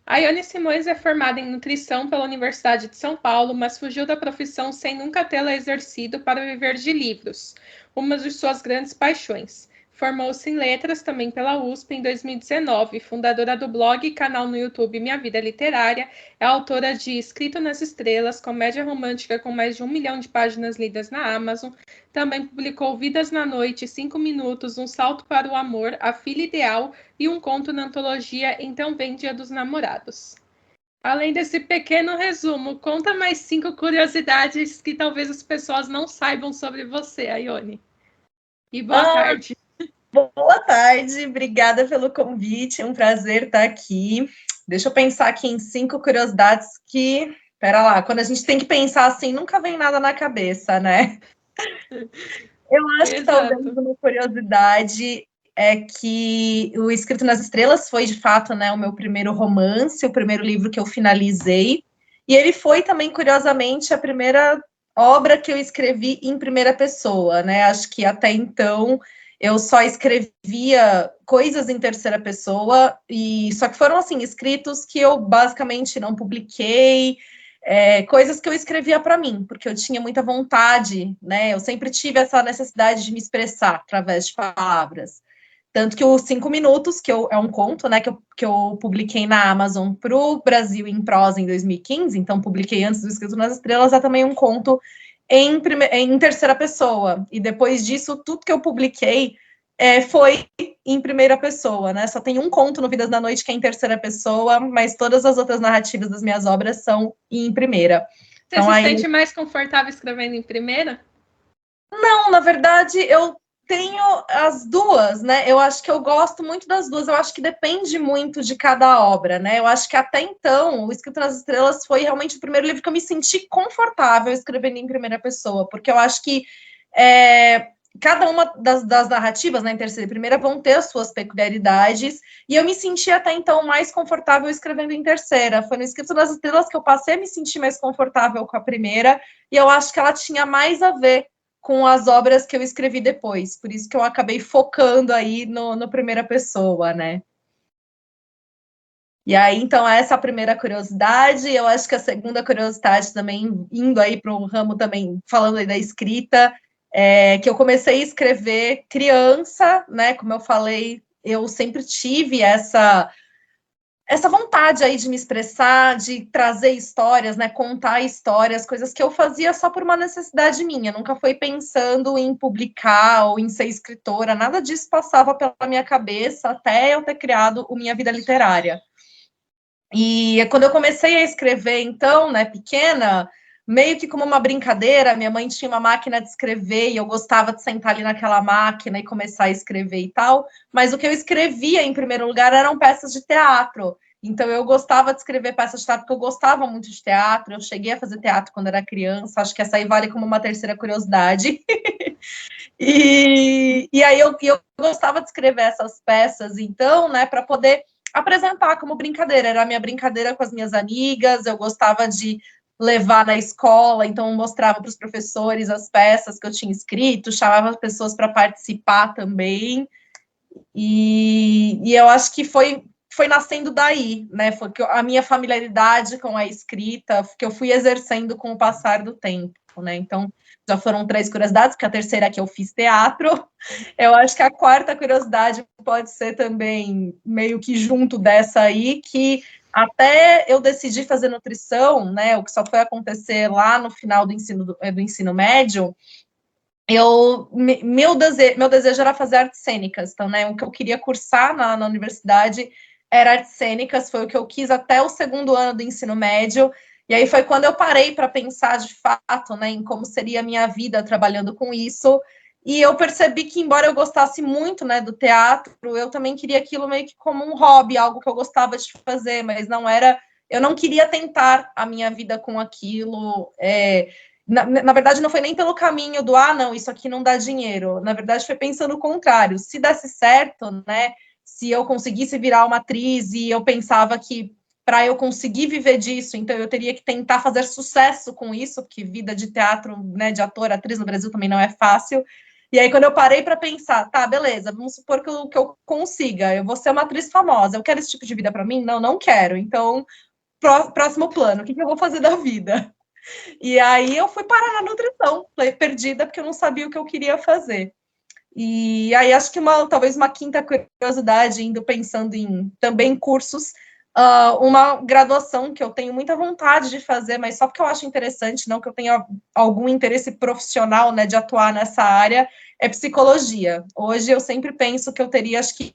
A Ione Simões é formada em nutrição pela Universidade de São Paulo, mas fugiu da profissão sem nunca tê-la exercido para viver de livros, uma de suas grandes paixões. Formou-se em letras também pela USP em 2019, fundadora do blog e canal no YouTube Minha Vida Literária, é autora de Escrito nas Estrelas, comédia romântica com mais de 1 milhão de páginas lidas na Amazon. Também publicou Vidas na Noite, 5 Minutos, Um Salto para o Amor, A Filha Ideal e um conto na antologia Então Vem Dia dos Namorados. Além desse pequeno resumo, conta mais 5 curiosidades que talvez as pessoas não saibam sobre você, Ione. E boa tarde. Boa tarde, obrigada pelo convite, é um prazer estar aqui. Deixa eu pensar aqui em 5 curiosidades que... Pera lá, quando a gente tem que pensar assim, nunca vem nada na cabeça, né? Eu acho que talvez uma curiosidade é que o Escrito nas Estrelas foi, de fato, né, o meu primeiro romance, o primeiro livro que eu finalizei, e ele foi também, curiosamente, a primeira obra que eu escrevi em primeira pessoa, né? Acho que até então eu só escrevia coisas em terceira pessoa, e só que foram, assim, escritos que eu basicamente não publiquei, coisas que eu escrevia para mim, porque eu tinha muita vontade, né? Eu sempre tive essa necessidade de me expressar através de palavras. Tanto que os 5 Minutos, é um conto, né, que eu publiquei na Amazon para o Brasil em prosa em 2015, então publiquei antes do Escrito nas Estrelas, é também um conto em terceira pessoa. E depois disso, tudo que eu publiquei foi em primeira pessoa, né? Só tem um conto no Vidas da Noite que é em terceira pessoa, mas todas as outras narrativas das minhas obras são em primeira. Você se sente mais confortável escrevendo em primeira? Não, na verdade, eu tenho as duas, né? Eu acho que eu gosto muito das duas. Eu acho que depende muito de cada obra, né? Eu acho que até então, o Escrito nas Estrelas foi realmente o primeiro livro que eu me senti confortável escrevendo em primeira pessoa, porque eu acho que cada uma das narrativas, né, em terceira e primeira, vão ter as suas peculiaridades, e eu me senti até então mais confortável escrevendo em terceira. Foi no Escrito nas Estrelas que eu passei a me sentir mais confortável com a primeira, e eu acho que ela tinha mais a ver com as obras que eu escrevi depois, por isso que eu acabei focando aí no primeira pessoa, né? E aí, então, essa é a primeira curiosidade. Eu acho que a segunda curiosidade também, indo aí para um ramo também, falando aí da escrita, que eu comecei a escrever criança, né? Como eu falei, eu sempre tive essa vontade aí de me expressar, de trazer histórias, né, contar histórias, coisas que eu fazia só por uma necessidade minha, nunca foi pensando em publicar ou em ser escritora, nada disso passava pela minha cabeça até eu ter criado o Minha Vida Literária. E quando eu comecei a escrever, então, né, pequena, meio que como uma brincadeira, minha mãe tinha uma máquina de escrever e eu gostava de sentar ali naquela máquina e começar a escrever e tal, mas o que eu escrevia, em primeiro lugar, eram peças de teatro. Então, eu gostava de escrever peças de teatro, porque eu gostava muito de teatro, eu cheguei a fazer teatro quando era criança, acho que essa aí vale como uma terceira curiosidade. E aí eu gostava de escrever essas peças, então, né, para poder apresentar como brincadeira, era a minha brincadeira com as minhas amigas, eu gostava de levar na escola, então mostrava para os professores as peças que eu tinha escrito, chamava as pessoas para participar também, e eu acho que foi nascendo daí, né, foi que a minha familiaridade com a escrita, que eu fui exercendo com o passar do tempo, né, então já foram 3 curiosidades, porque a terceira é que eu fiz teatro. Eu acho que a quarta curiosidade pode ser também meio que junto dessa aí, que até eu decidi fazer nutrição, né, o que só foi acontecer lá no final do ensino médio, meu desejo era fazer artes cênicas, então, né, o que eu queria cursar na universidade era artes cênicas, foi o que eu quis até o segundo ano do ensino médio, e aí foi quando eu parei para pensar de fato, né, em como seria a minha vida trabalhando com isso, e eu percebi que, embora eu gostasse muito, né, do teatro, eu também queria aquilo meio que como um hobby, algo que eu gostava de fazer, mas eu não queria tentar a minha vida com aquilo, na verdade, não foi nem pelo caminho do, não, isso aqui não dá dinheiro. Na verdade, foi pensando o contrário. Se desse certo, né, se eu conseguisse virar uma atriz, e eu pensava que para eu conseguir viver disso, então eu teria que tentar fazer sucesso com isso, porque vida de teatro, né, de ator, atriz no Brasil também não é fácil. E aí, quando eu parei para pensar, tá, beleza, vamos supor que eu consiga, eu vou ser uma atriz famosa, eu quero esse tipo de vida para mim? Não, não quero. Então, próximo plano, o que eu vou fazer da vida? E aí eu fui parar na nutrição, perdida, porque eu não sabia o que eu queria fazer. E aí acho que talvez uma quinta curiosidade, indo pensando em também cursos, uma graduação que eu tenho muita vontade de fazer, mas só porque eu acho interessante, não que eu tenha algum interesse profissional, né, de atuar nessa área, é psicologia. Hoje eu sempre penso que eu teria, acho que,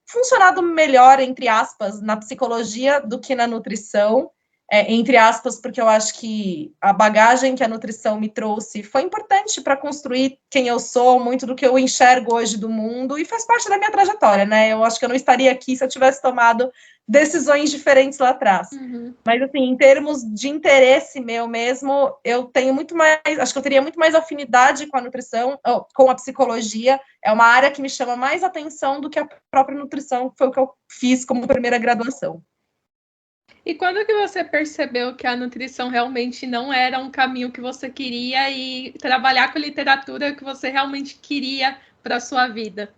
funcionado melhor, entre aspas, na psicologia do que na nutrição, entre aspas, porque eu acho que a bagagem que a nutrição me trouxe foi importante para construir quem eu sou, muito do que eu enxergo hoje do mundo, e faz parte da minha trajetória, né? Eu acho que eu não estaria aqui se eu tivesse tomado decisões diferentes lá atrás. Uhum. Mas, assim, em termos de interesse meu mesmo, eu tenho muito mais, acho que eu teria muito mais afinidade com a nutrição, com a psicologia, é uma área que me chama mais atenção do que a própria nutrição, que foi o que eu fiz como primeira graduação. E quando que você percebeu que a nutrição realmente não era um caminho que você queria e trabalhar com literatura que você realmente queria para a sua vida?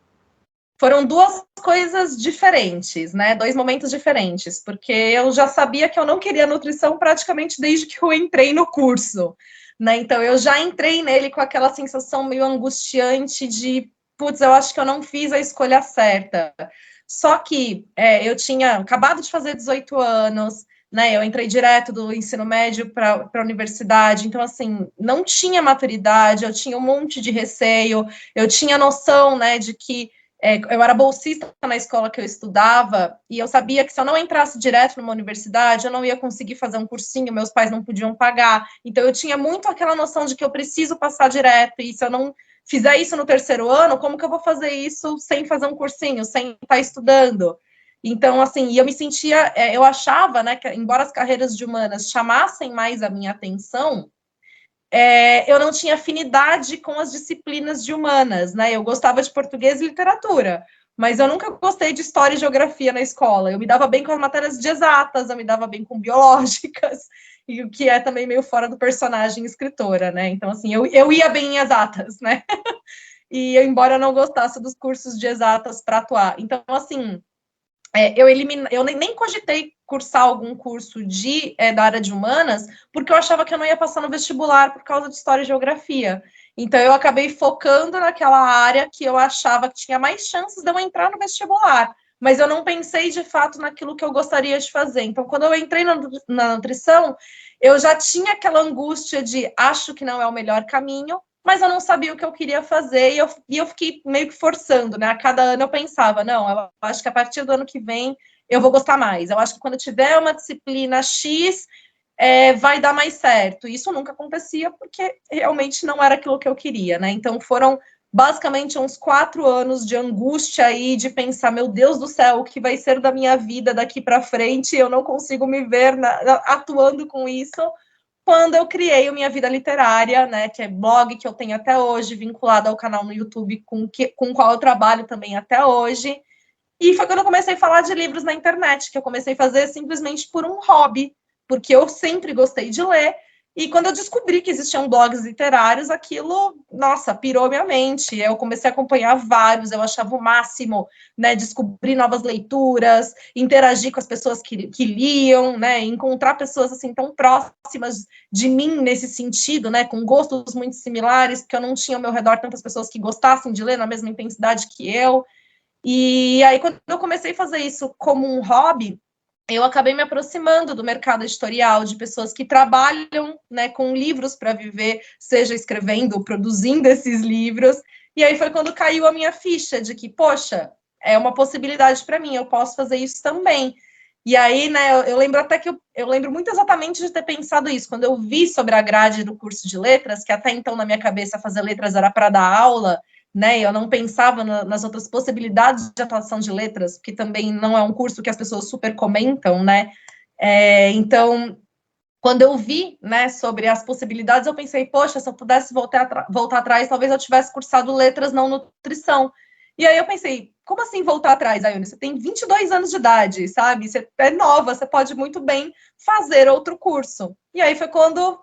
Foram duas coisas diferentes, né? Dois momentos diferentes, porque eu já sabia que eu não queria nutrição praticamente desde que eu entrei no curso, né? Então eu já entrei nele com aquela sensação meio angustiante de, putz, eu acho que eu não fiz a escolha certa. Só que eu tinha acabado de fazer 18 anos, né? Eu entrei direto do ensino médio para a universidade, então assim, não tinha maturidade, eu tinha um monte de receio, eu tinha noção, né, de que eu era bolsista na escola que eu estudava, e eu sabia que se eu não entrasse direto numa universidade, eu não ia conseguir fazer um cursinho, meus pais não podiam pagar. Então, eu tinha muito aquela noção de que eu preciso passar direto, e se eu não fizer isso no terceiro ano, como que eu vou fazer isso sem fazer um cursinho, sem estar estudando? Então, assim, eu me sentia, eu achava, né, que embora as carreiras de humanas chamassem mais a minha atenção, eu não tinha afinidade com as disciplinas de humanas, né? Eu gostava de português e literatura, mas eu nunca gostei de história e geografia na escola. Eu me dava bem com as matérias de exatas, eu me dava bem com biológicas, e o que é também meio fora do personagem escritora, né? Então, assim, eu ia bem em exatas, né? E embora eu não gostasse dos cursos de exatas para atuar. Então, assim, eu nem cogitei cursar algum curso da área de humanas, porque eu achava que eu não ia passar no vestibular por causa de história e geografia. Então, eu acabei focando naquela área que eu achava que tinha mais chances de eu entrar no vestibular. Mas eu não pensei, de fato, naquilo que eu gostaria de fazer. Então, quando eu entrei na nutrição, eu já tinha aquela angústia de acho que não é o melhor caminho, mas eu não sabia o que eu queria fazer, e eu fiquei meio que forçando, né? A cada ano eu pensava, não, eu acho que a partir do ano que vem eu vou gostar mais. Eu acho que quando tiver uma disciplina X, vai dar mais certo. Isso nunca acontecia, porque realmente não era aquilo que eu queria, né? Então foram basicamente uns 4 anos de angústia aí, de pensar, meu Deus do céu, o que vai ser da minha vida daqui para frente? Eu não consigo me ver atuando com isso, quando eu criei o Minha Vida Literária, né, que é blog que eu tenho até hoje, vinculado ao canal no YouTube, com o qual eu trabalho também até hoje. E foi quando eu comecei a falar de livros na internet, que eu comecei a fazer simplesmente por um hobby, porque eu sempre gostei de ler, e quando eu descobri que existiam blogs literários, aquilo, nossa, pirou minha mente. Eu comecei a acompanhar vários, eu achava o máximo, né, descobrir novas leituras, interagir com as pessoas que liam, né, encontrar pessoas assim tão próximas de mim nesse sentido, né, com gostos muito similares, porque eu não tinha ao meu redor tantas pessoas que gostassem de ler na mesma intensidade que eu. E aí, quando eu comecei a fazer isso como um hobby, eu acabei me aproximando do mercado editorial, de pessoas que trabalham, né, com livros para viver, seja escrevendo ou produzindo esses livros. E aí foi quando caiu a minha ficha de que, poxa, é uma possibilidade para mim, eu posso fazer isso também. E aí, né, eu lembro até que eu lembro muito exatamente de ter pensado isso, quando eu vi sobre a grade do curso de letras, que até então na minha cabeça fazer letras era para dar aula, né? Eu não pensava nas outras possibilidades de atuação de letras, que também não é um curso que as pessoas super comentam, né? Então, quando eu vi, né, sobre as possibilidades, eu pensei, poxa, se eu pudesse voltar atrás, talvez eu tivesse cursado letras, não nutrição. E aí eu pensei, como assim voltar atrás, Ayane? Você tem 22 anos de idade, sabe? Você é nova, você pode muito bem fazer outro curso. E aí foi quando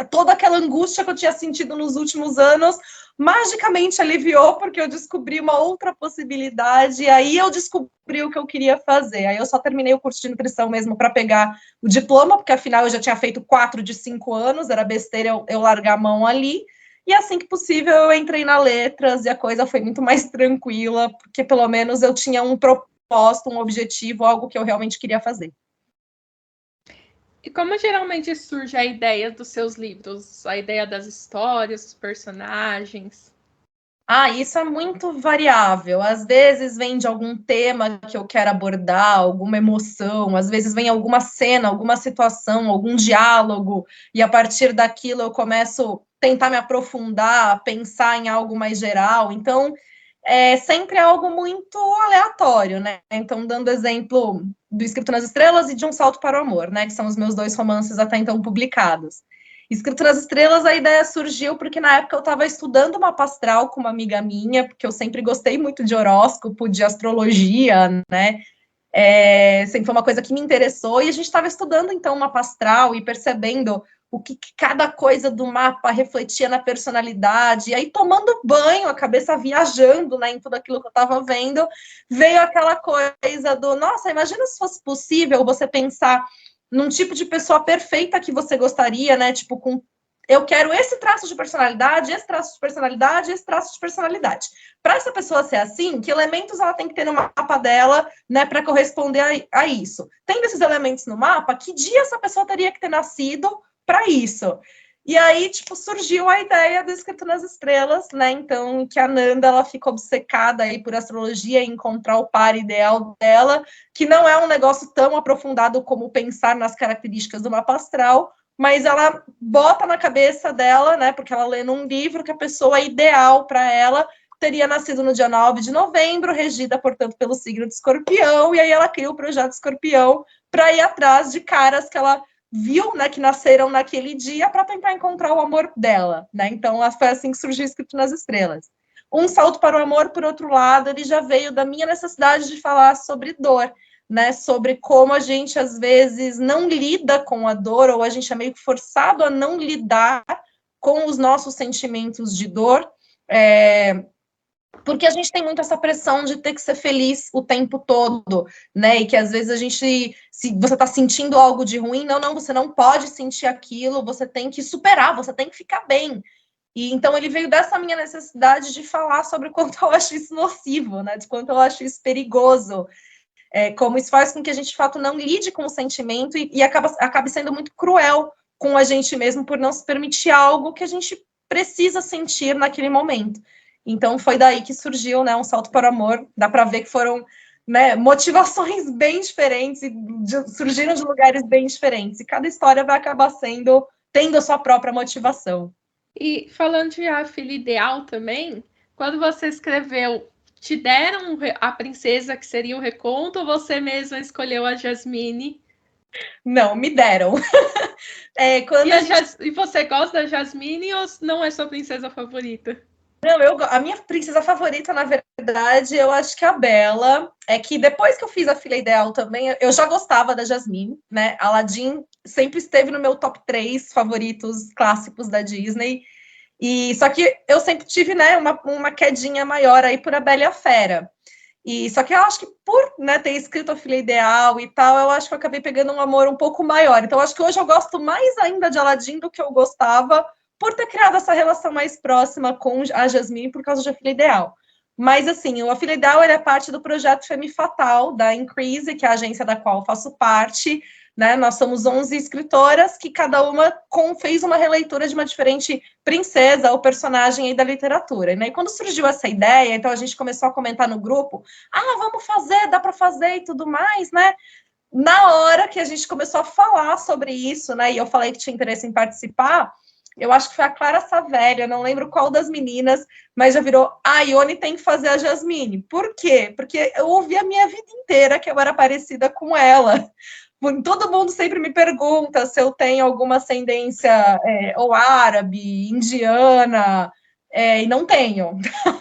toda aquela angústia que eu tinha sentido nos últimos anos magicamente aliviou, porque eu descobri uma outra possibilidade, e aí eu descobri o que eu queria fazer. Aí eu só terminei o curso de nutrição mesmo para pegar o diploma, porque afinal eu já tinha feito 4 de 5 anos, era besteira eu largar a mão ali. E assim que possível eu entrei na letras e a coisa foi muito mais tranquila, porque pelo menos eu tinha um propósito, um objetivo, algo que eu realmente queria fazer. E como geralmente surge a ideia dos seus livros? A ideia das histórias, dos personagens? Isso é muito variável. Às vezes vem de algum tema que eu quero abordar, alguma emoção, às vezes vem alguma cena, alguma situação, algum diálogo, e a partir daquilo eu começo a tentar me aprofundar, pensar em algo mais geral. Então, é sempre algo muito aleatório, né? Então, dando exemplo do Escrito nas Estrelas e de Um Salto para o Amor, né? Que são os meus 2 romances até então publicados. Escrito nas Estrelas, a ideia surgiu porque na época eu estava estudando mapa astral com uma amiga minha, porque eu sempre gostei muito de horóscopo, de astrologia, né? Sempre foi uma coisa que me interessou, e a gente estava estudando então o mapa astral e percebendo o que cada coisa do mapa refletia na personalidade, e aí tomando banho, a cabeça viajando, né, em tudo aquilo que eu estava vendo, veio aquela coisa do, nossa, imagina se fosse possível você pensar num tipo de pessoa perfeita que você gostaria, né, tipo, eu quero esse traço de personalidade, esse traço de personalidade, esse traço de personalidade. Para essa pessoa ser assim, que elementos ela tem que ter no mapa dela, né, para corresponder a isso? Tendo esses elementos no mapa, que dia essa pessoa teria que ter nascido para isso? E aí, tipo, surgiu a ideia do Escrito nas Estrelas, né? Então, que a Nanda, ela fica obcecada aí por astrologia e encontrar o par ideal dela, que não é um negócio tão aprofundado como pensar nas características do mapa astral, mas ela bota na cabeça dela, né? Porque ela lê num livro que a pessoa ideal para ela teria nascido no dia 9 de novembro, regida, portanto, pelo signo de Escorpião, e aí ela cria o projeto Escorpião para ir atrás de caras que ela viu, né, que nasceram naquele dia para tentar encontrar o amor dela, né? Então, foi assim que surgiu Escrito nas Estrelas. Um Salto para o Amor, por outro lado, ele já veio da minha necessidade de falar sobre dor, né? Sobre como a gente às vezes não lida com a dor, ou a gente é meio forçado a não lidar com os nossos sentimentos de dor. Porque a gente tem muito essa pressão de ter que ser feliz o tempo todo, né? E que às vezes a gente, se você tá sentindo algo de ruim, não, você não pode sentir aquilo, você tem que superar, você tem que ficar bem. E então ele veio dessa minha necessidade de falar sobre o quanto eu acho isso nocivo, né? De quanto eu acho isso perigoso. Como isso faz com que a gente, de fato, não lide com o sentimento e acabe sendo muito cruel com a gente mesmo por não se permitir algo que a gente precisa sentir naquele momento. Então, foi daí que surgiu, né, Um Salto para o Amor. Dá para ver que foram, né, motivações bem diferentes, surgiram de lugares bem diferentes. E cada história vai acabar tendo a sua própria motivação. E falando de A Filha Ideal também, quando você escreveu, te deram a princesa que seria o reconto, ou você mesma escolheu a Jasmine? Não, me deram. E você gosta da Jasmine ou não é sua princesa favorita? Não, a minha princesa favorita, na verdade, eu acho que é a Bela. É que depois que eu fiz A Filha Ideal também, eu já gostava da Jasmine, né? Aladdin sempre esteve no meu top 3 favoritos clássicos da Disney. E só que eu sempre tive, né, uma quedinha maior aí por A Bela e a Fera. E só que eu acho que por, né, ter escrito A Filha Ideal e tal, eu acho que eu acabei pegando um amor um pouco maior. Então, eu acho que hoje eu gosto mais ainda de Aladdin do que eu gostava por ter criado essa relação mais próxima com a Jasmine por causa de A Filha Ideal. Mas, assim, o A Filha Ideal ele é parte do projeto Femme Fatal, da Increase, que é a agência da qual eu faço parte, né? Nós somos 11 escritoras que cada uma fez uma releitura de uma diferente princesa ou personagem aí da literatura, né? E quando surgiu essa ideia, então a gente começou a comentar no grupo, vamos fazer, dá para fazer e tudo mais, né? Na hora que a gente começou a falar sobre isso, né? E eu falei que tinha interesse em participar, eu acho que foi a Clara Savelli, eu não lembro qual das meninas, mas já virou, a Ione tem que fazer a Jasmine. Por quê? Porque eu ouvi a minha vida inteira que eu era parecida com ela. Todo mundo sempre me pergunta se eu tenho alguma ascendência ou árabe, indiana, e não tenho.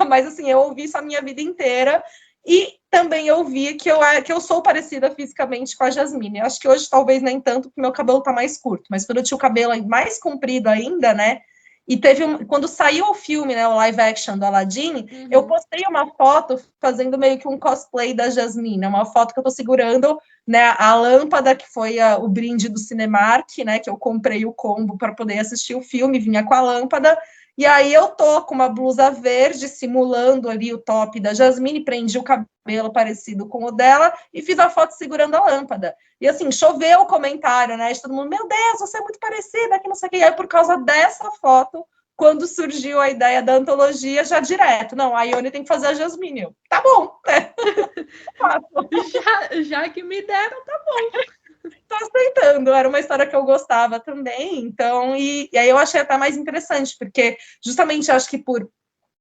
Mas, assim, eu ouvi isso a minha vida inteira e também eu vi que eu sou parecida fisicamente com a Jasmine. Eu acho que hoje talvez nem tanto, porque meu cabelo tá mais curto, mas quando eu tinha o cabelo mais comprido ainda, né, E quando saiu o filme, né, o live action do Aladdin, eu postei uma foto fazendo meio que um cosplay da Jasmine, uma foto que eu tô segurando, né, a lâmpada que foi o brinde do Cinemark, né, que eu comprei o combo para poder assistir o filme, vinha com a lâmpada. E aí eu tô com uma blusa verde, simulando ali o top da Jasmine, prendi o cabelo parecido com o dela e fiz a foto segurando a lâmpada. E assim, choveu o comentário, né? De todo mundo, meu Deus, você é muito parecida, que não sei o que. E aí, por causa dessa foto, quando surgiu a ideia da antologia, já direto, não, a Ione tem que fazer a Jasmine. Eu, tá bom, né? já que me deram, tá bom. Tô aceitando, era uma história que eu gostava também, então, e aí eu achei até mais interessante, porque justamente acho que por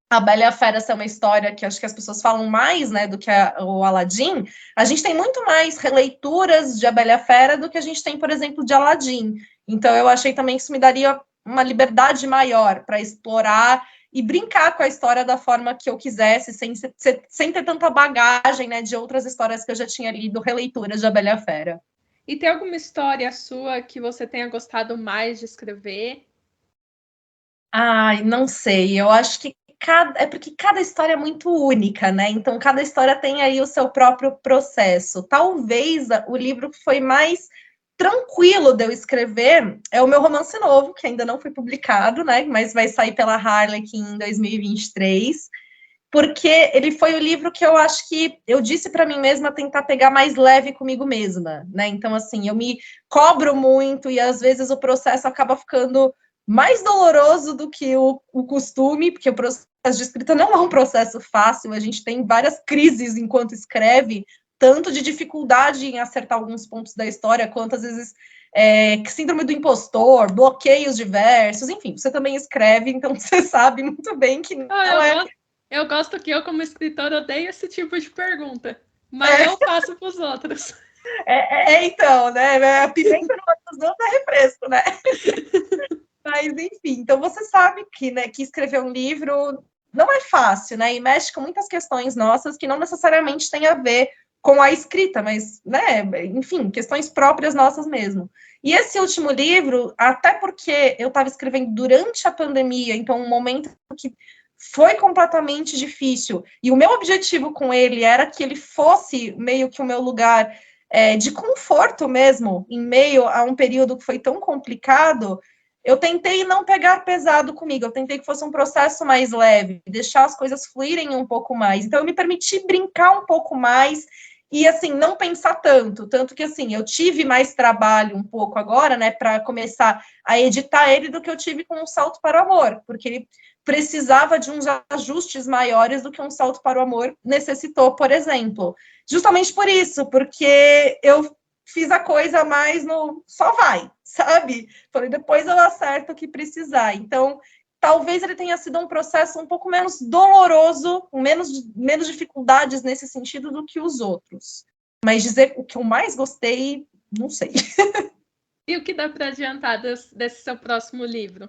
a Bela e a Fera ser uma história que acho que as pessoas falam mais, né, do que o Aladdin, a gente tem muito mais releituras de A Bela e a Fera do que a gente tem, por exemplo, de Aladdin. Então eu achei também que isso me daria uma liberdade maior para explorar e brincar com a história da forma que eu quisesse, sem ter tanta bagagem, né, de outras histórias que eu já tinha lido, releituras de A Bela e a Fera. E tem alguma história sua que você tenha gostado mais de escrever? Ai, não sei. Eu acho que é porque cada história é muito única, né? Então, cada história tem aí o seu próprio processo. Talvez o livro que foi mais tranquilo de eu escrever é o meu romance novo, que ainda não foi publicado, né? Mas vai sair pela Harlequin em 2023. Porque ele foi o livro que eu acho que eu disse para mim mesma tentar pegar mais leve comigo mesma, né? Então, assim, eu me cobro muito e às vezes o processo acaba ficando mais doloroso do que o costume, porque o processo de escrita não é um processo fácil, a gente tem várias crises enquanto escreve, tanto de dificuldade em acertar alguns pontos da história, quanto às vezes síndrome do impostor, bloqueios diversos, enfim, você também escreve, então você sabe muito bem que não é. Eu gosto que eu, como escritora, odeio esse tipo de pergunta, mas eu faço para os outros. Então, né? A pimenta no olho dos outros é refresco, né? Mas, enfim, então você sabe que, né, que escrever um livro não é fácil, né? E mexe com muitas questões nossas que não necessariamente têm a ver com a escrita, mas, né, enfim, questões próprias nossas mesmo. E esse último livro, até porque eu estava escrevendo durante a pandemia, então um momento que foi completamente difícil, e o meu objetivo com ele era que ele fosse meio que o meu lugar de conforto mesmo, em meio a um período que foi tão complicado, eu tentei não pegar pesado comigo, eu tentei que fosse um processo mais leve, deixar as coisas fluírem um pouco mais. Então, eu me permiti brincar um pouco mais e, assim, não pensar tanto. Tanto que, assim, eu tive mais trabalho um pouco agora, né, para começar a editar ele do que eu tive com um Salto para o Amor, porque ele precisava de uns ajustes maiores do que um Salto para o Amor necessitou, por exemplo. Justamente por isso, porque eu fiz a coisa mais no só vai, sabe? Falei, depois eu acerto o que precisar. Então, talvez ele tenha sido um processo um pouco menos doloroso, com menos dificuldades nesse sentido do que os outros. Mas dizer o que eu mais gostei, não sei. E o que dá para adiantar desse seu próximo livro?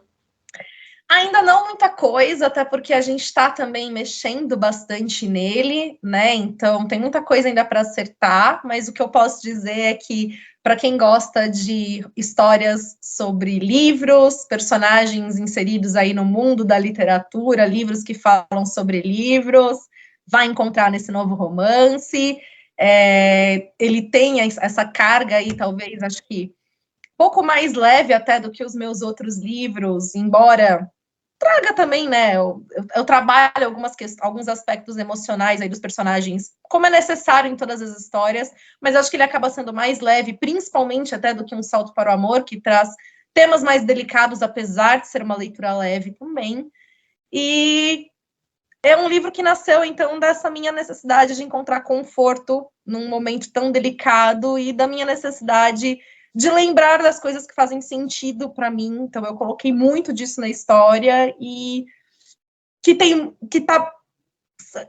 Ainda não muita coisa, até porque a gente está também mexendo bastante nele, né? Então tem muita coisa ainda para acertar, mas o que eu posso dizer é que, para quem gosta de histórias sobre livros, personagens inseridos aí no mundo da literatura, livros que falam sobre livros, vai encontrar nesse novo romance. Ele tem essa carga aí, talvez, acho que pouco mais leve até do que os meus outros livros, embora traga também, né? Eu trabalho alguns aspectos emocionais aí dos personagens, como é necessário em todas as histórias, mas acho que ele acaba sendo mais leve, principalmente até do que um Salto para o Amor, que traz temas mais delicados, apesar de ser uma leitura leve também. E é um livro que nasceu, então, dessa minha necessidade de encontrar conforto num momento tão delicado e da minha necessidade de lembrar das coisas que fazem sentido para mim. Então, eu coloquei muito disso na história e que está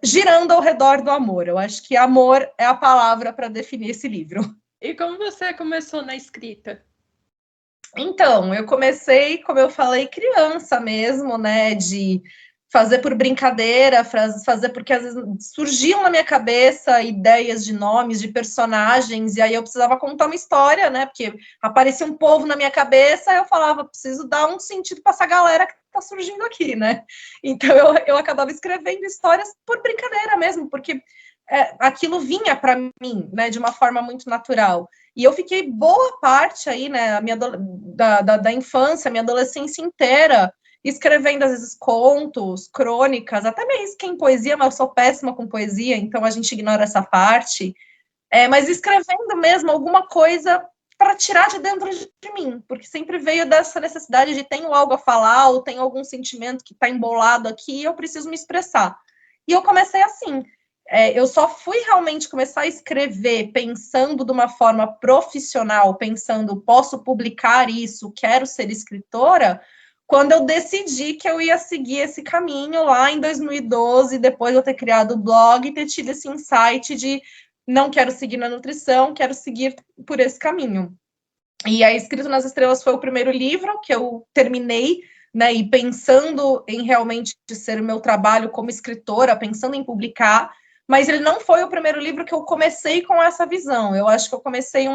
girando ao redor do amor. Eu acho que amor é a palavra para definir esse livro. E como você começou na escrita? Então, eu comecei, como eu falei, criança mesmo, né? De fazer por brincadeira, fazer porque às vezes surgiam na minha cabeça ideias de nomes, de personagens, e aí eu precisava contar uma história, né? Porque aparecia um povo na minha cabeça, e eu falava, preciso dar um sentido para essa galera que tá surgindo aqui, né? Então eu acabava escrevendo histórias por brincadeira mesmo, porque aquilo vinha para mim, né, de uma forma muito natural. E eu fiquei boa parte aí, né, da infância, minha adolescência inteira, escrevendo, às vezes, contos, crônicas, até me arrisquei em poesia, mas eu sou péssima com poesia, então a gente ignora essa parte. Mas escrevendo mesmo alguma coisa para tirar de dentro de mim, porque sempre veio dessa necessidade de tenho algo a falar, ou tenho algum sentimento que está embolado aqui, e eu preciso me expressar. E eu comecei assim. Eu só fui realmente começar a escrever pensando de uma forma profissional, pensando, posso publicar isso, quero ser escritora, quando eu decidi que eu ia seguir esse caminho lá em 2012, depois de eu ter criado o blog e ter tido esse insight de não quero seguir na nutrição, quero seguir por esse caminho. E aí, Escrito nas Estrelas foi o primeiro livro que eu terminei, né, e pensando em realmente ser o meu trabalho como escritora, pensando em publicar, mas ele não foi o primeiro livro que eu comecei com essa visão. Eu acho que eu comecei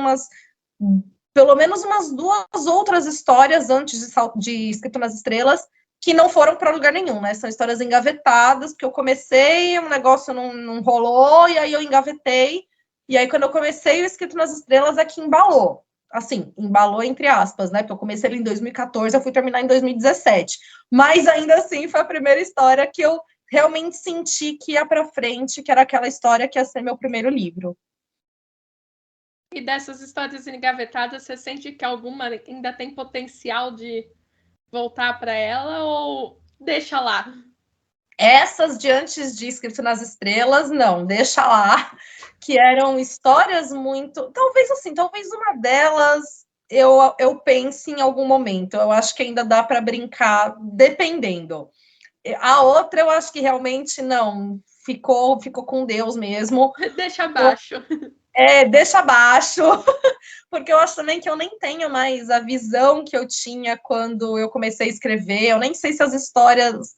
pelo menos umas 2 outras histórias antes de Escrito nas Estrelas, que não foram para lugar nenhum, né? São histórias engavetadas, porque eu comecei, um negócio não rolou, e aí eu engavetei, e aí quando eu comecei o Escrito nas Estrelas é que embalou. Assim, embalou entre aspas, né? Porque eu comecei ele em 2014, eu fui terminar em 2017. Mas ainda assim foi a primeira história que eu realmente senti que ia para frente, que era aquela história que ia ser meu primeiro livro. E dessas histórias engavetadas, você sente que alguma ainda tem potencial de voltar para ela ou deixa lá? Essas de antes de Escrito nas Estrelas, não, deixa lá, que eram histórias muito. Talvez uma delas eu pense em algum momento. Eu acho que ainda dá para brincar, dependendo. A outra, eu acho que realmente não, ficou com Deus mesmo. Deixa abaixo. Deixa abaixo, porque eu acho também que eu nem tenho mais a visão que eu tinha quando eu comecei a escrever. Eu nem sei se as histórias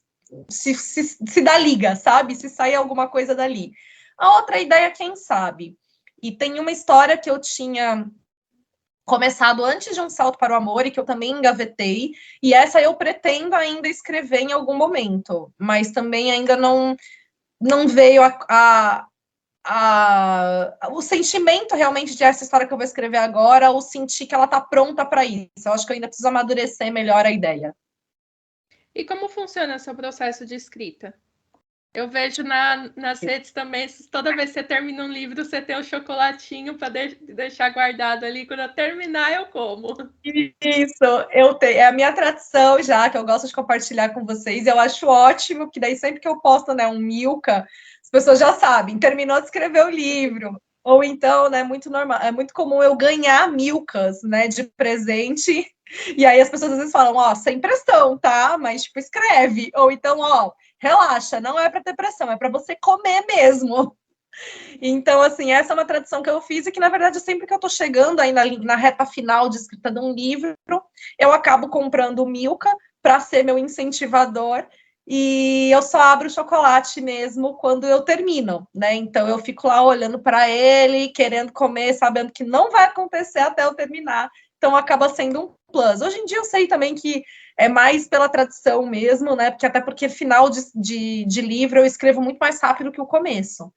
se dá liga, sabe? Se sai alguma coisa dali. A outra ideia, quem sabe? E tem uma história que eu tinha começado antes de Um Salto para o Amor e que eu também engavetei, e essa eu pretendo ainda escrever em algum momento, mas também ainda não veio o sentimento realmente de essa história que eu vou escrever agora, ou sentir que ela está pronta para isso. Eu acho que eu ainda preciso amadurecer melhor a ideia. E como funciona o seu processo de escrita? Eu vejo nas redes também, toda vez que você termina um livro, você tem um chocolatinho para deixar guardado ali. Quando eu terminar, eu como. Isso, eu tenho, é a minha tradição já, que eu gosto de compartilhar com vocês. Eu acho ótimo, que daí sempre que eu posto, né, um Milka, as pessoas já sabem, terminou de escrever o livro. Ou então, né, muito normal, é muito comum eu ganhar Milkas, né, de presente. E aí as pessoas às vezes falam, ó, sem pressão, tá? Mas tipo, escreve. Ou então, ó, relaxa, não é para ter pressão, é para você comer mesmo. Então, assim, essa é uma tradição que eu fiz e que, na verdade, sempre que eu estou chegando aí na reta final de escrita de um livro, eu acabo comprando o Milka para ser meu incentivador e eu só abro o chocolate mesmo quando eu termino, né? Então, eu fico lá olhando para ele, querendo comer, sabendo que não vai acontecer até eu terminar. Então, acaba sendo um plus. Hoje em dia, eu sei também que é mais pela tradição mesmo, né? Porque final de livro eu escrevo muito mais rápido que o começo.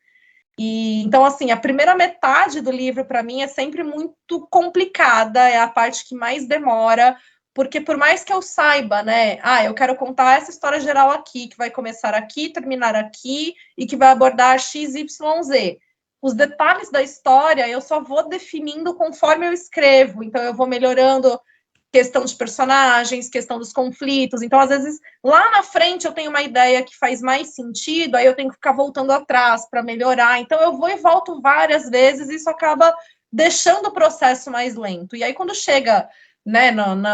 E então, assim, a primeira metade do livro, para mim, é sempre muito complicada, é a parte que mais demora, porque por mais que eu saiba, né, eu quero contar essa história geral aqui, que vai começar aqui, terminar aqui, e que vai abordar X, Y, Z. Os detalhes da história eu só vou definindo conforme eu escrevo, então eu vou melhorando questão de personagens, questão dos conflitos. Então, às vezes, lá na frente eu tenho uma ideia que faz mais sentido, aí eu tenho que ficar voltando atrás para melhorar. Então, eu vou e volto várias vezes, e isso acaba deixando o processo mais lento. E aí, quando chega, né,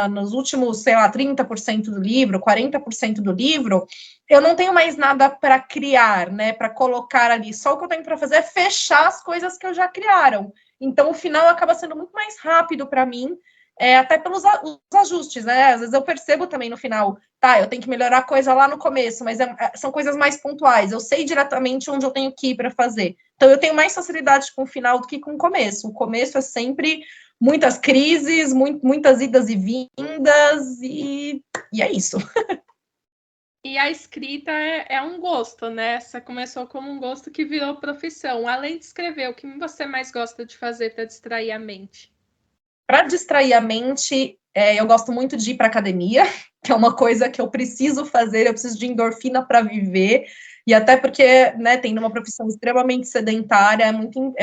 nos últimos, sei lá, 30% do livro, 40% do livro, eu não tenho mais nada para criar, né, para colocar ali. Só o que eu tenho para fazer é fechar as coisas que eu já criaram. Então, o final acaba sendo muito mais rápido para mim, até pelos os ajustes, né? Às vezes eu percebo também no final, tá, eu tenho que melhorar a coisa lá no começo, mas são coisas mais pontuais, eu sei diretamente onde eu tenho que ir para fazer. Então eu tenho mais facilidade com o final do que com o começo. O começo é sempre muitas crises, muitas idas e vindas, e é isso. E a escrita é um gosto, né? Você começou como um gosto que virou profissão. Além de escrever, o que você mais gosta de fazer para distrair a mente? Para distrair a mente, eu gosto muito de ir para academia, que é uma coisa que eu preciso fazer, eu preciso de endorfina para viver, e até porque, né, tendo uma profissão extremamente sedentária, é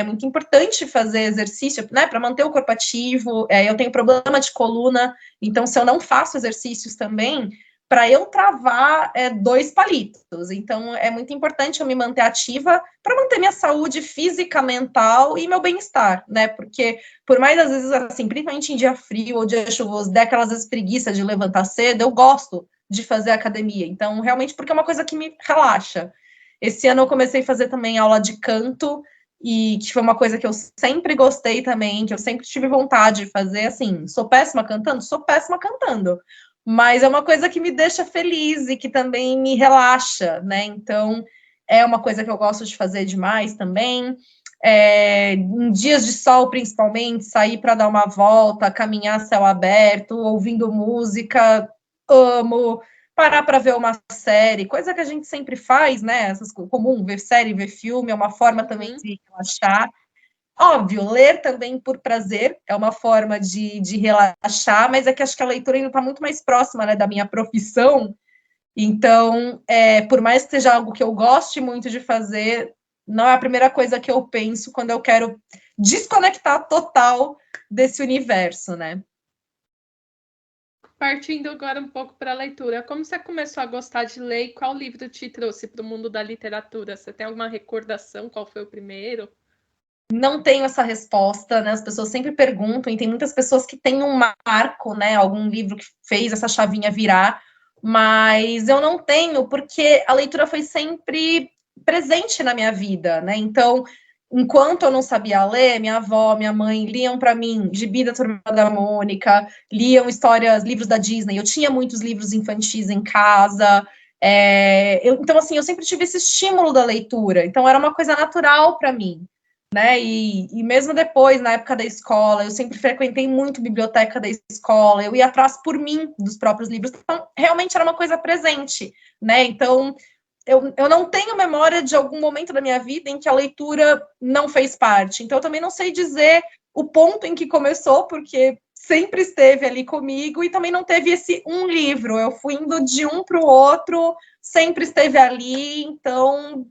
muito importante fazer exercício, né, para manter o corpo ativo. Eu tenho problema de coluna, então se eu não faço exercícios também, para eu travar dois palitos. Então é muito importante eu me manter ativa para manter minha saúde física, mental e meu bem-estar, né? Porque por mais às vezes assim, principalmente em dia frio ou dia chuvoso, der aquelas vezes preguiça de levantar cedo, eu gosto de fazer academia. Então, realmente, porque é uma coisa que me relaxa. Esse ano eu comecei a fazer também aula de canto, e que foi uma coisa que eu sempre gostei também, que eu sempre tive vontade de fazer. Assim, sou péssima cantando? Sou péssima cantando. Mas é uma coisa que me deixa feliz e que também me relaxa, né? Então, é uma coisa que eu gosto de fazer demais também. Em dias de sol, principalmente, sair para dar uma volta, caminhar a céu aberto, ouvindo música, amo. Parar para ver uma série, coisa que a gente sempre faz, né? Essas comum, ver série, ver filme, é uma forma também de relaxar. Óbvio, ler também por prazer é uma forma de relaxar, mas é que acho que a leitura ainda está muito mais próxima, né, da minha profissão. Então, por mais que seja algo que eu goste muito de fazer, não é a primeira coisa que eu penso quando eu quero desconectar total desse universo, né? Partindo agora um pouco para a leitura, como você começou a gostar de ler e qual livro te trouxe para o mundo da literatura? Você tem alguma recordação? Qual foi o primeiro? Não tenho essa resposta, né? As pessoas sempre perguntam, e tem muitas pessoas que têm um marco, né? Algum livro que fez essa chavinha virar, mas eu não tenho, porque a leitura foi sempre presente na minha vida, né? Então, enquanto eu não sabia ler, minha avó, minha mãe liam para mim Gibi da Turma da Mônica, liam histórias, livros da Disney. Eu tinha muitos livros infantis em casa. Então, assim, eu sempre tive esse estímulo da leitura. Então, era uma coisa natural para mim, né? E mesmo depois, na época da escola, eu sempre frequentei muito biblioteca da escola, eu ia atrás por mim dos próprios livros, então realmente era uma coisa presente, né? Então eu não tenho memória de algum momento da minha vida em que a leitura não fez parte. Então eu também não sei dizer o ponto em que começou, porque sempre esteve ali comigo, e também não teve esse um livro, eu fui indo de um para o outro, sempre esteve ali, então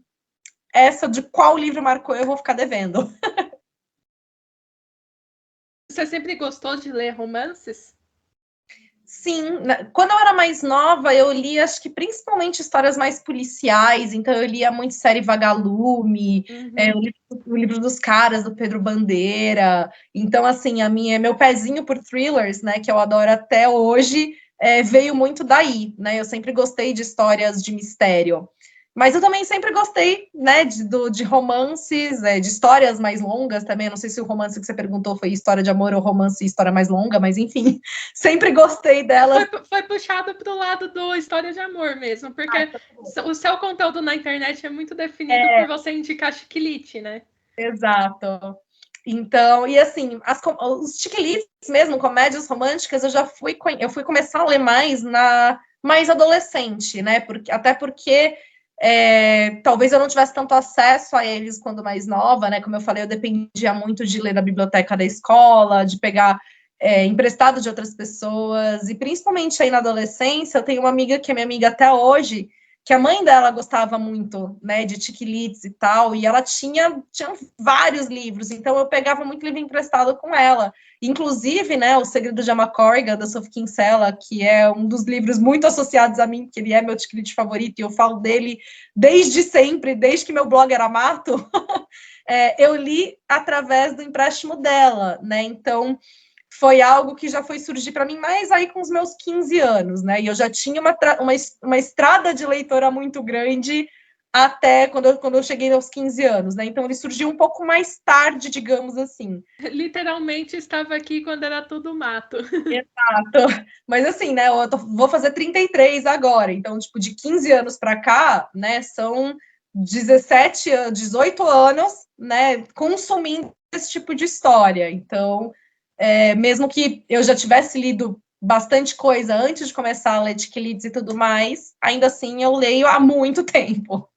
essa de qual livro marcou eu vou ficar devendo. Você sempre gostou de ler romances? Sim, quando eu era mais nova, eu li, acho que principalmente histórias mais policiais, então eu lia muito série Vagalume, o livro dos Caras, do Pedro Bandeira. Então, assim, meu pezinho por thrillers, né, que eu adoro até hoje, veio muito daí, né? Eu sempre gostei de histórias de mistério. Mas eu também sempre gostei, né, de romances, de histórias mais longas também. Eu não sei se o romance que você perguntou foi história de amor ou romance e história mais longa, mas enfim, sempre gostei delas. Foi puxado para o lado do história de amor mesmo, porque o seu conteúdo na internet é muito definido por você indicar chiclete, né? Exato. Então, e assim, os chiquilites mesmo, comédias românticas, eu fui começar a ler mais adolescente, né? Até porque talvez eu não tivesse tanto acesso a eles quando mais nova, né? Como eu falei, eu dependia muito de ler na biblioteca da escola, de pegar emprestado de outras pessoas, e principalmente aí na adolescência, eu tenho uma amiga que é minha amiga até hoje, que a mãe dela gostava muito, né, de chiquilites e tal, e ela tinha vários livros, então eu pegava muito livro emprestado com ela. Inclusive, né, O Segredo de Emma Corrigan, da Sophie Kinsella, que é um dos livros muito associados a mim, porque ele é meu chiquilite favorito, e eu falo dele desde sempre, desde que meu blog era mato, eu li através do empréstimo dela, né, então foi algo que já foi surgir para mim mais aí com os meus 15 anos, né? E eu já tinha uma estrada de leitora muito grande até quando eu cheguei aos 15 anos, né? Então ele surgiu um pouco mais tarde, digamos assim. Literalmente estava aqui quando era tudo mato. Exato. Mas assim, né? Vou fazer 33 agora. Então, tipo, de 15 anos para cá, né? São 17, 18 anos, né? Consumindo esse tipo de história. Então, mesmo que eu já tivesse lido bastante coisa antes de começar a ler Chick-Lit e tudo mais, ainda assim eu leio há muito tempo.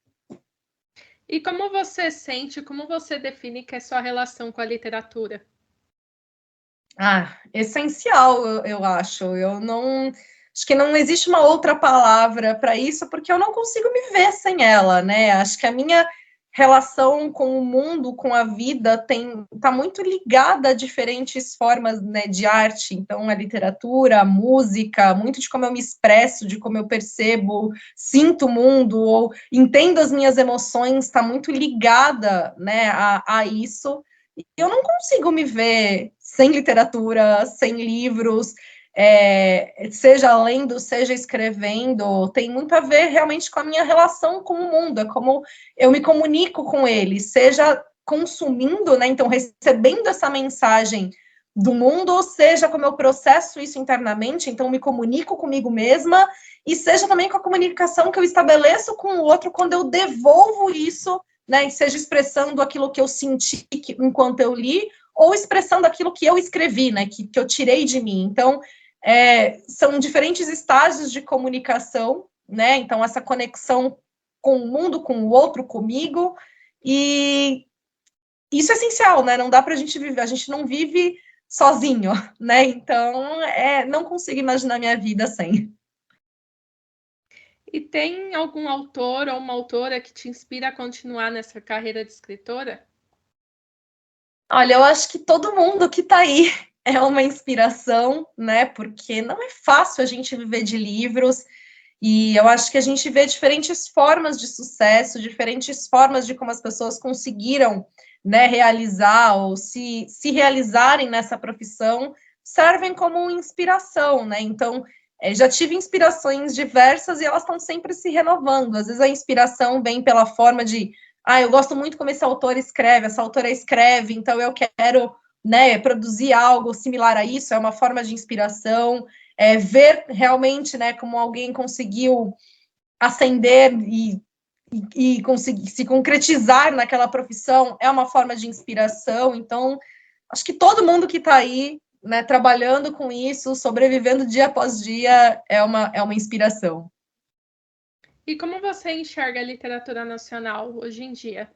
E como você sente, como você define que é sua relação com a literatura? Essencial, eu acho. Eu não acho que não existe uma outra palavra para isso, porque eu não consigo me ver sem ela, né? Acho que a minha relação com o mundo, com a vida, está muito ligada a diferentes formas, né, de arte. Então, a literatura, a música, muito de como eu me expresso, de como eu percebo, sinto o mundo, ou entendo as minhas emoções, está muito ligada, né, a isso. Eu não consigo me ver sem literatura, sem livros, seja lendo, seja escrevendo, tem muito a ver realmente com a minha relação com o mundo, é como eu me comunico com ele, seja consumindo, né, então recebendo essa mensagem do mundo, ou seja como eu processo isso internamente, então me comunico comigo mesma, e seja também com a comunicação que eu estabeleço com o outro quando eu devolvo isso, né, seja expressando aquilo que eu senti enquanto eu li, ou expressando aquilo que eu escrevi, né, que eu tirei de mim. Então, são diferentes estágios de comunicação, né, então essa conexão com o mundo, com o outro, comigo, e isso é essencial, né, não dá para a gente viver, a gente não vive sozinho, né, então, não consigo imaginar minha vida sem. E tem algum autor ou uma autora que te inspira a continuar nessa carreira de escritora? Olha, eu acho que todo mundo que está aí é uma inspiração, né? Porque não é fácil a gente viver de livros, e eu acho que a gente vê diferentes formas de sucesso, diferentes formas de como as pessoas conseguiram, né, realizar ou se realizarem nessa profissão, servem como inspiração, né? Então, já tive inspirações diversas e elas estão sempre se renovando. Às vezes a inspiração vem pela forma de eu gosto muito como esse autor escreve, essa autora escreve, então eu quero, né, produzir algo similar a isso, é uma forma de inspiração, ver realmente, né, como alguém conseguiu ascender e conseguir se concretizar naquela profissão, é uma forma de inspiração, então, acho que todo mundo que está aí, né, trabalhando com isso, sobrevivendo dia após dia, é uma inspiração. E como você enxerga a literatura nacional hoje em dia?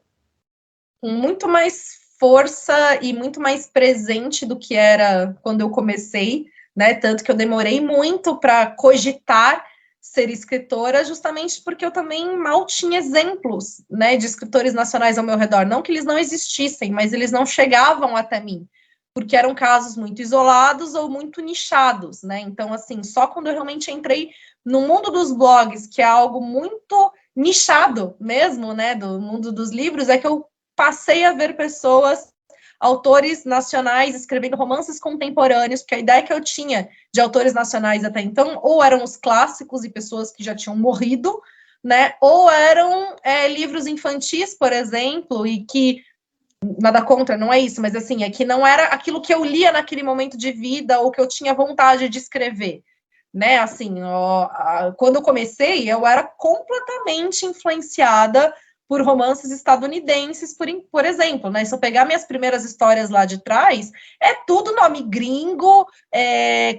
Com muito mais força e muito mais presente do que era quando eu comecei, né? Tanto que eu demorei muito para cogitar ser escritora, justamente porque eu também mal tinha exemplos, né, de escritores nacionais ao meu redor. Não que eles não existissem, mas eles não chegavam até mim, porque eram casos muito isolados ou muito nichados, né? Então, assim, só quando eu realmente entrei no mundo dos blogs, que é algo muito nichado mesmo, né, do mundo dos livros, é que eu passei a ver pessoas, autores nacionais, escrevendo romances contemporâneos, porque a ideia que eu tinha de autores nacionais até então, ou eram os clássicos e pessoas que já tinham morrido, né, ou eram livros infantis, por exemplo, e que nada contra, não é isso, mas assim, é que não era aquilo que eu lia naquele momento de vida ou que eu tinha vontade de escrever, né? Assim, quando eu comecei, eu era completamente influenciada por romances estadunidenses, por exemplo, né? Se eu pegar minhas primeiras histórias lá de trás, é tudo nome gringo,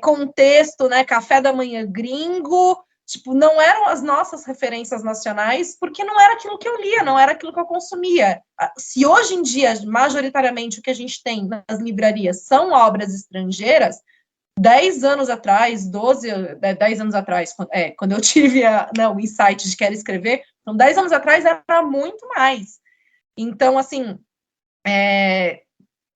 contexto, né? Café da manhã gringo, tipo, não eram as nossas referências nacionais, porque não era aquilo que eu lia, não era aquilo que eu consumia. Se hoje em dia, majoritariamente, o que a gente tem nas livrarias são obras estrangeiras, 10 anos atrás, 10 anos atrás, quando eu tive o insight de quero escrever, então 10 anos atrás era muito mais. Então, assim,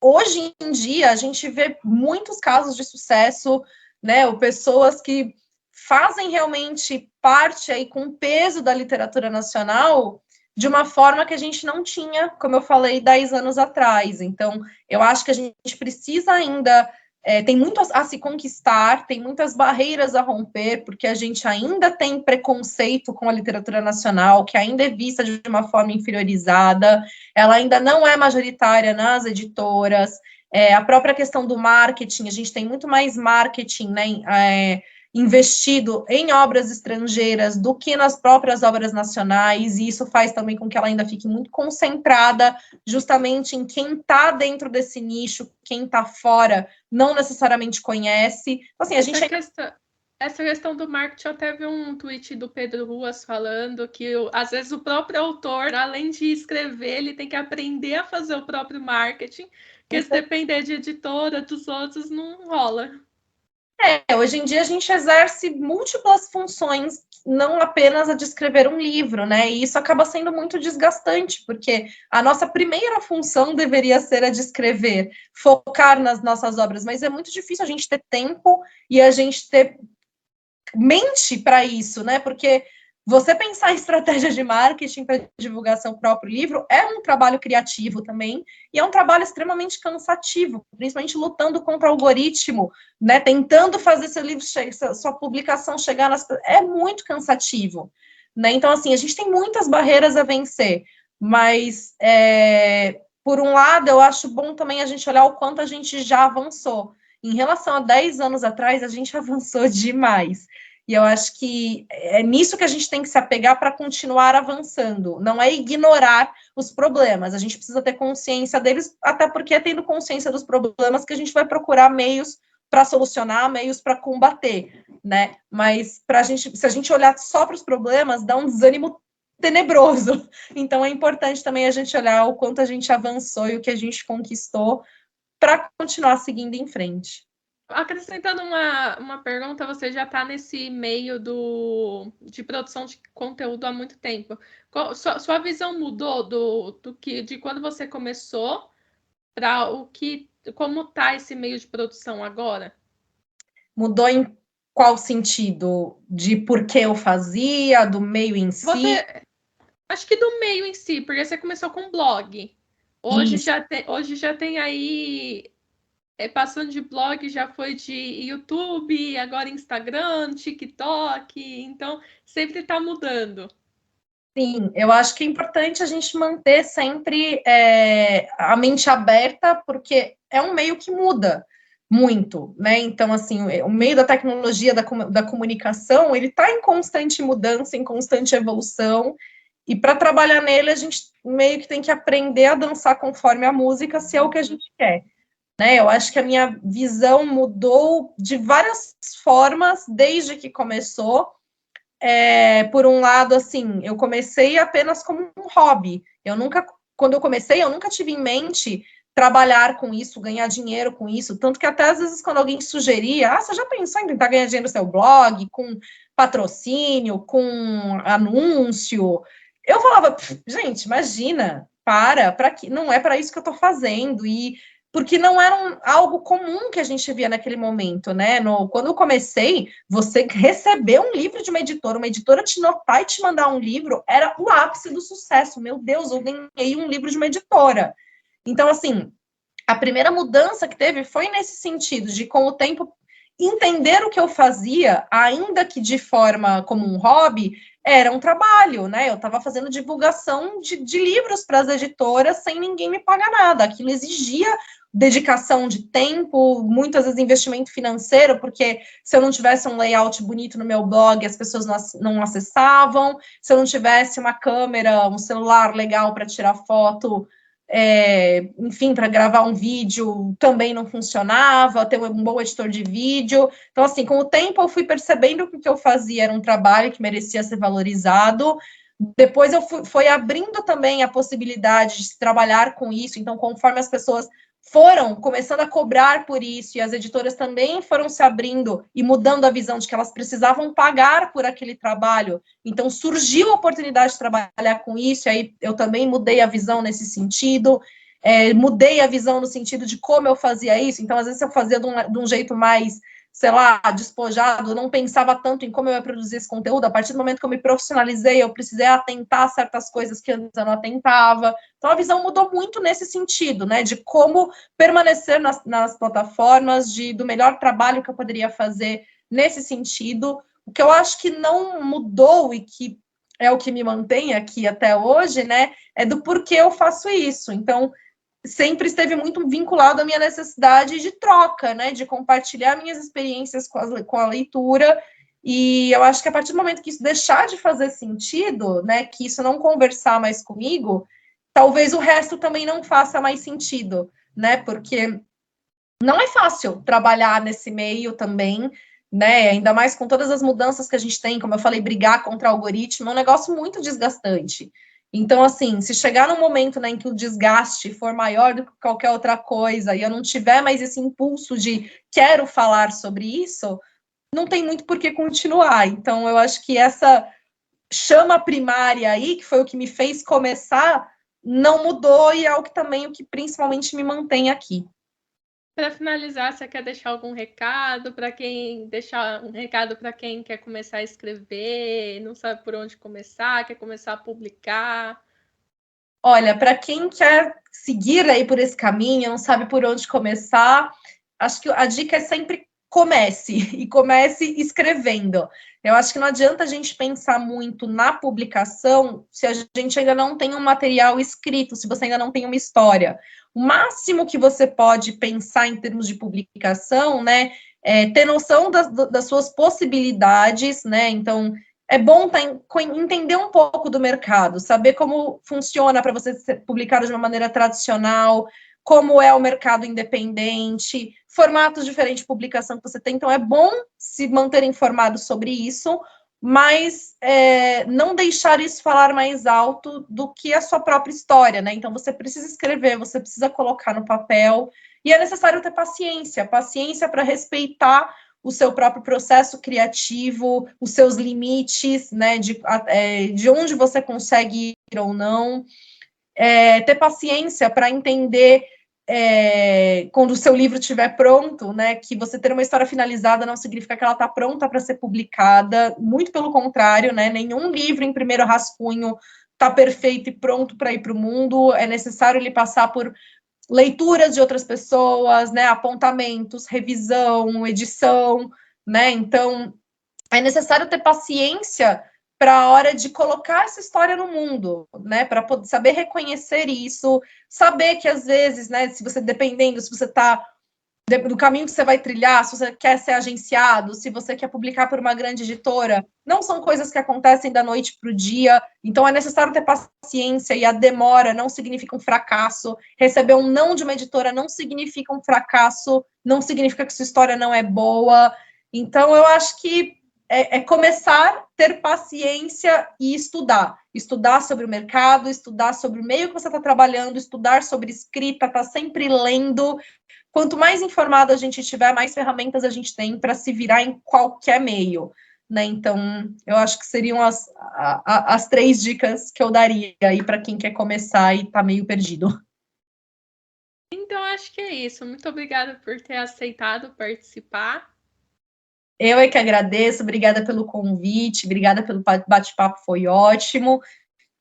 hoje em dia a gente vê muitos casos de sucesso, né, ou pessoas que fazem realmente parte aí com o peso da literatura nacional de uma forma que a gente não tinha, como eu falei, 10 anos atrás. Então, eu acho que a gente precisa ainda tem muito a se conquistar, tem muitas barreiras a romper, porque a gente ainda tem preconceito com a literatura nacional, que ainda é vista de uma forma inferiorizada, ela ainda não é majoritária nas editoras, a própria questão do marketing, a gente tem muito mais marketing, né, investido em obras estrangeiras do que nas próprias obras nacionais, e isso faz também com que ela ainda fique muito concentrada justamente em quem está dentro desse nicho, quem está fora não necessariamente conhece. Então, assim, a gente... Essa questão do marketing, eu até vi um tweet do Pedro Ruas falando que, às vezes, o próprio autor, além de escrever, ele tem que aprender a fazer o próprio marketing, porque se depender de editora, dos outros, não rola. Hoje em dia a gente exerce múltiplas funções, não apenas a de escrever um livro, né? E isso acaba sendo muito desgastante, porque a nossa primeira função deveria ser a de escrever, focar nas nossas obras, mas é muito difícil a gente ter tempo e a gente ter mente para isso, né? Porque você pensar em estratégia de marketing para divulgação do próprio livro é um trabalho criativo também, e é um trabalho extremamente cansativo, principalmente lutando contra o algoritmo, né? Tentando fazer seu livro, sua publicação chegar nas... É muito cansativo, né? Então, assim, a gente tem muitas barreiras a vencer, mas, por um lado, eu acho bom também a gente olhar o quanto a gente já avançou. Em relação a 10 anos atrás, a gente avançou demais. E eu acho que é nisso que a gente tem que se apegar para continuar avançando. Não é ignorar os problemas. A gente precisa ter consciência deles, até porque é tendo consciência dos problemas que a gente vai procurar meios para solucionar, meios para combater, né? Mas se a gente olhar só para os problemas, dá um desânimo tenebroso. Então é importante também a gente olhar o quanto a gente avançou e o que a gente conquistou para continuar seguindo em frente. Acrescentando uma pergunta, você já está nesse meio de produção de conteúdo há muito tempo. Sua visão mudou de quando você começou para como está esse meio de produção agora? Mudou em qual sentido? De por que eu fazia, do meio em si? Acho que do meio em si, porque você começou com blog. Hoje já tem aí... passando de blog, já foi de YouTube, agora Instagram, TikTok, então sempre está mudando. Sim, eu acho que é importante a gente manter sempre a mente aberta, porque é um meio que muda muito, né? Então, assim, o meio da tecnologia, da comunicação, ele está em constante mudança, em constante evolução, e para trabalhar nele, a gente meio que tem que aprender a dançar conforme a música, se é o que a gente quer. Né, eu acho que a minha visão mudou de várias formas desde que começou. Por um lado, assim, eu comecei apenas como um hobby. Quando eu comecei, eu nunca tive em mente trabalhar com isso, ganhar dinheiro com isso. Tanto que até às vezes quando alguém sugeria, você já pensou em tentar ganhar dinheiro no seu blog, com patrocínio, com anúncio? Eu falava, gente, imagina, para que não é para isso que eu estou fazendo. E porque não era algo comum que a gente via naquele momento, né? Quando eu comecei, você receber um livro de uma editora te notar e te mandar um livro, era o ápice do sucesso. Meu Deus, eu ganhei um livro de uma editora. Então, assim, a primeira mudança que teve foi nesse sentido, de com o tempo entender o que eu fazia, ainda que de forma como um hobby, era um trabalho, né? Eu estava fazendo divulgação de livros para as editoras sem ninguém me pagar nada. Aquilo exigia dedicação de tempo, muitas vezes investimento financeiro, porque se eu não tivesse um layout bonito no meu blog, as pessoas não acessavam. Se eu não tivesse uma câmera, um celular legal para tirar foto, enfim, para gravar um vídeo também não funcionava, ter um bom editor de vídeo. Então, assim, com o tempo eu fui percebendo que o que eu fazia era um trabalho que merecia ser valorizado. Depois eu fui abrindo também a possibilidade de trabalhar com isso. Então, conforme as pessoas foram começando a cobrar por isso, e as editoras também foram se abrindo e mudando a visão de que elas precisavam pagar por aquele trabalho. Então, surgiu a oportunidade de trabalhar com isso, e aí eu também mudei a visão nesse sentido, mudei a visão no sentido de como eu fazia isso. Então, às vezes, eu fazia de um jeito mais sei lá, despojado, não pensava tanto em como eu ia produzir esse conteúdo. A partir do momento que eu me profissionalizei, eu precisei atentar a certas coisas que antes eu não atentava. Então, a visão mudou muito nesse sentido, né, de como permanecer nas plataformas, do melhor trabalho que eu poderia fazer nesse sentido. O que eu acho que não mudou e que é o que me mantém aqui até hoje, né, é do porquê eu faço isso. Então, sempre esteve muito vinculado à minha necessidade de troca, né, de compartilhar minhas experiências com a leitura, e eu acho que a partir do momento que isso deixar de fazer sentido, né, que isso não conversar mais comigo, talvez o resto também não faça mais sentido, né, porque não é fácil trabalhar nesse meio também, né, ainda mais com todas as mudanças que a gente tem, como eu falei, brigar contra o algoritmo, é um negócio muito desgastante. Então, assim, se chegar num momento, né, em que o desgaste for maior do que qualquer outra coisa e eu não tiver mais esse impulso de quero falar sobre isso, não tem muito por que continuar. Então, eu acho que essa chama primária aí, que foi o que me fez começar, não mudou e é o que também o que principalmente me mantém aqui. Para finalizar, você quer deixar algum recado para quem quer começar a escrever, não sabe por onde começar, quer começar a publicar? Olha, para quem quer seguir aí por esse caminho, não sabe por onde começar, acho que a dica é sempre comece, e comece escrevendo. Eu acho que não adianta a gente pensar muito na publicação se a gente ainda não tem um material escrito, se você ainda não tem uma história. O máximo que você pode pensar em termos de publicação, né, é ter noção das suas possibilidades, né, então é bom entender um pouco do mercado, saber como funciona para você ser publicado de uma maneira tradicional, como é o mercado independente, formatos diferentes de publicação que você tem. Então, é bom se manter informado sobre isso, mas não deixar isso falar mais alto do que a sua própria história, né? Então, você precisa escrever, você precisa colocar no papel, e é necessário ter paciência para respeitar o seu próprio processo criativo, os seus limites, né, de onde você consegue ir ou não, ter paciência para entender quando o seu livro estiver pronto, né, que você ter uma história finalizada não significa que ela está pronta para ser publicada, muito pelo contrário, né, nenhum livro em primeiro rascunho está perfeito e pronto para ir para o mundo, é necessário ele passar por leituras de outras pessoas, né, apontamentos, revisão, edição, né, então é necessário ter paciência para a hora de colocar essa história no mundo, né, para saber reconhecer isso, saber que às vezes, né, se você dependendo, se você está do caminho que você vai trilhar, se você quer ser agenciado, se você quer publicar por uma grande editora, não são coisas que acontecem da noite para o dia, então é necessário ter paciência, e a demora não significa um fracasso, receber um não de uma editora não significa um fracasso, não significa que sua história não é boa, então eu acho que começar a ter paciência e estudar sobre o mercado, estudar sobre o meio que você está trabalhando, estudar sobre escrita, tá sempre lendo. Quanto mais informado a gente tiver, mais ferramentas a gente tem para se virar em qualquer meio, né? Então, eu acho que seriam as 3 dicas que eu daria aí para quem quer começar e está meio perdido. Então, acho que é isso. Muito obrigada por ter aceitado participar. Eu é que agradeço, obrigada pelo convite, obrigada pelo bate-papo, foi ótimo.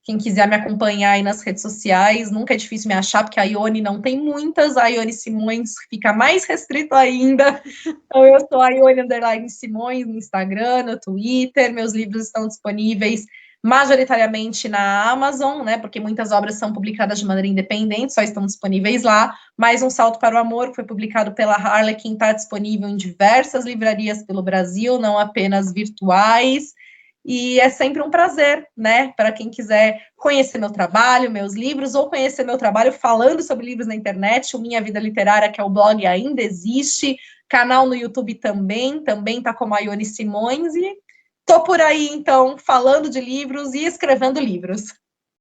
Quem quiser me acompanhar aí nas redes sociais, nunca é difícil me achar, porque a Ione não tem muitas, a Ione Simões fica mais restrito ainda. Então, eu sou a Ione _Simões no Instagram, no Twitter, meus livros estão disponíveis majoritariamente na Amazon, né, porque muitas obras são publicadas de maneira independente, só estão disponíveis lá, mas Um Salto para o Amor, que foi publicado pela Harlequin, está disponível em diversas livrarias pelo Brasil, não apenas virtuais, e é sempre um prazer, né, para quem quiser conhecer meu trabalho, meus livros, ou conhecer meu trabalho falando sobre livros na internet, o Minha Vida Literária, que é o blog, ainda existe, canal no YouTube também tá com a Ione Simões, e tô por aí, então, falando de livros e escrevendo livros.